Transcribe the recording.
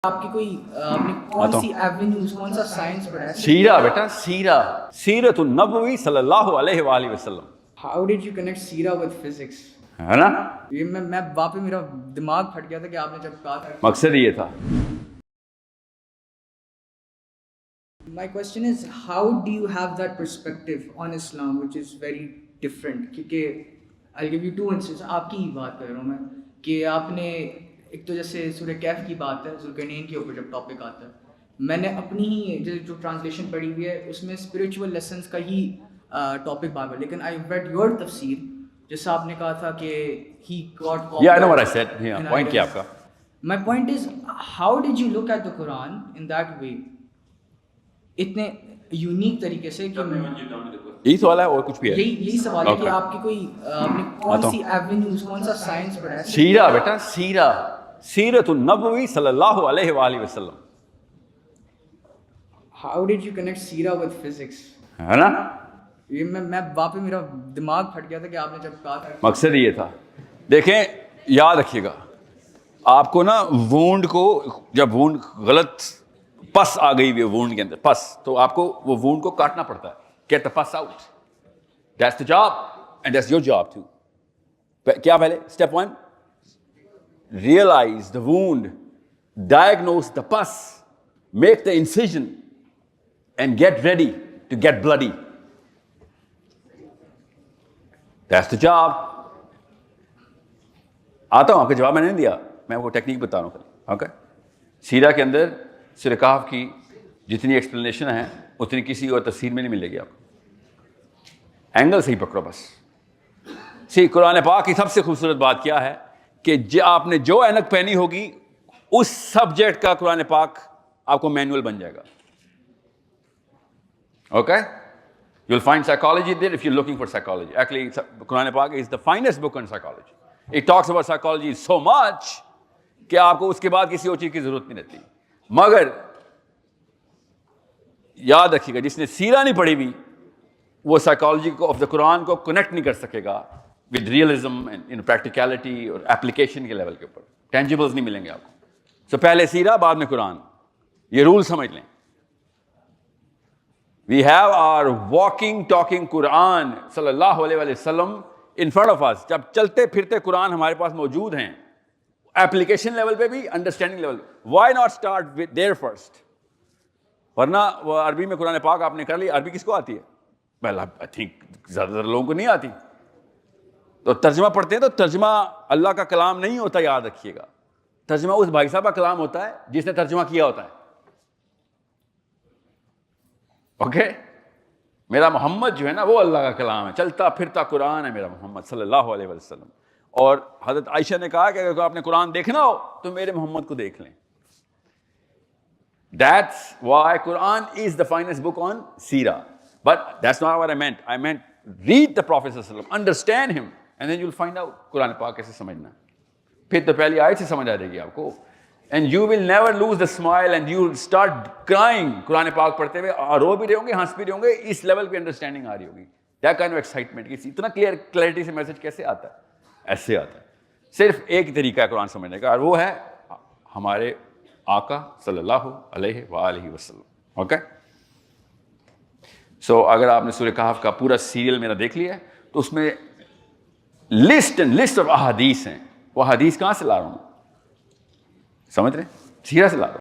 آپ کی کوئی آپ نے کون سی ایونیوز کون سا سائنس پڑھا ہے؟ سیرہ بیٹا، سیرت النبوی صلی اللہ علیہ وآلہ وسلم. ہاؤ ڈیڈ یو کنیکٹ سیرہ ود فزکس؟ ہے نا، یہ میں واپس میرا دماغ پھٹ گیا تھا کہ آپ نے جب کہا تھا. مقصد یہ تھا. My question is, how do you have that perspective on Islam which is very different? کیونکہ I'll give you two instances. آپ کی ہی بات کر رہا ہوں میں کہ آپ نے ایک تو جیسے سورہ کہف کی بات ہے، ذوالقرنین کے اوپر جب ٹاپک آتا ہے، میں نے اپنی ہی جو ٹرانسلیشن پڑھی ہوئی ہے اس میں اسپریچول لیسنس کا ہی ٹاپک بات ہے، لیکن آئی ریڈ یور تفسیر جیسا آپ نے کہا تھا کہ he got Yeah, I know what I said. Yeah, point کیا آپ کا. My point is, how did you look at the Quran in that way? اتنے یونیک طریقے سے کہ یہی سوال ہے اور کچھ بھی ہے؟ یہی سوال ہے کہ آپ کی کوئی آپ نے کون سی ایونیوز کون سا سائنس پڑھا ہے؟ سیرہ بیٹا، سیرت النبوی صلی اللہ علیہ وآلہ وسلم. ہاؤ ڈیڈ یو کنیکٹ سیرہ ود فزکس؟ ہے نا، یہ میں واپس میرا دماغ پھٹ گیا تھا کہ آپ نے جب کہا تھا. مقصد یہ تھا. دیکھیں، یاد رکھیے گا، آپ کو نا وونڈ کو جب وونڈ غلط پس آ گئی ہوئی وونڈ کے اندر پس، تو آپ کو وہ وونڈ کو کاٹنا پڑتا ہے. Get the pus out. That's the job and that's your job too. کیا پہلے step 1، realise the wound, diagnose the pus, make the incision and get ready to get bloody. That's the job. آتا ہوں، آپ کا جواب میں نے نہیں دیا، میں وہ ٹیکنیک بتا رہا ہوں. اوکے، سیرہ کے اندر سورہ کہف کی جتنی ایکسپلینیشن ہے اتنی کسی اور تفسیر میں نہیں ملے گی آپ کو. اینگل صحیح پکڑو بس. قرآن پاک کی سب سے خوبصورت بات کیا ہے کہ آپ نے جو اینک پہنی ہوگی اس سبجیکٹ کا قرآن پاک آپ کو مینول بن جائے گا. Okay, you will find psychology there if you looking for psychology. Actually قرآن پاک is the finest book on psychology. It talks about psychology so much کہ آپ کو اس کے بعد کسی اور چیز کی ضرورت نہیں رہتی. مگر یاد رکھیے گا، جس نے سیرہ نہیں پڑھی ہوئی وہ سائیکالوجی کو آف دا قرآن کو کنیکٹ نہیں کر سکے گا ود ریئلزم اینڈ پریکٹیکلٹی اور اپلیکیشن کے لیول کے اوپر. ٹینجیبلز نہیں ملیں گے آپ کو. سو پہلے سیرہ بعد میں قرآن، یہ رول سمجھ لیں. We have our walking talking قرآن صلی اللہ علیہ وسلم ان فرنٹ آف اس. جب چلتے پھرتے قرآن ہمارے پاس موجود ہیں، ایپلیکیشن لیول پہ بھی، انڈرسٹینڈنگ لیول پہ. Why not start with their first? ورنہ وہ عربی میں قرآن پاک آپ نے کر لی. عربی کس کو آتی ہے؟ ویل آئی تھنک زیادہ تر لوگوں کو نہیں آتی. تو ترجمہ پڑھتے ہیں تو ترجمہ اللہ کا کلام نہیں ہوتا، یاد رکھیے گا. ترجمہ اس بھائی صاحب کا کلام ہوتا ہے جس نے ترجمہ کیا ہوتا ہے. اوکے، میرا محمد جو ہے نا وہ اللہ کا کلام ہے، چلتا پھرتا قرآن ہے میرا محمد صلی اللہ علیہ وسلم. اور حضرت عائشہ نے کہا کہ اگر آپ نے قرآن دیکھنا ہو تو میرے محمد کو دیکھ لیں. That's why Quran is the finest book on Seerah. But that's not what I meant. I meant read the Prophet sallallahu alaihi wasallam, understand him, and then you'll find out قرآن پاک کیسے سمجھنا. پھر تو پہلی آیت سے سمجھ آ جائے گی آپ کو. And you will never lose the smile and you will start crying قرآن پاک پڑھتے ہوئے. رو بھی رہے ہوں گے، ہنس بھی رہے ہوں گے. اس لیول پہ انڈرسٹینڈنگ آ رہی ہوگی. That kind of excitement. اتنا کلیئرٹی سے میسج کیسے آتا ہے؟ ایسے آتا ہے. صرف ایک طریقہ ہے قرآن سمجھنے کا، اور وہ ہے ہمارے آقا صلی اللہ علیہ وآلہ وسلم. اوکے، سو اگر آپ نے سورہ کہف کا پورا سیریل میرا دیکھ لیا ہے تو اس میں لسٹ آف احادیث ہیں. وہ حدیث کہاں سے لا رہا ہوں؟ سمجھ رہے ہیں؟ سیرہ سے لا رہا ہوں.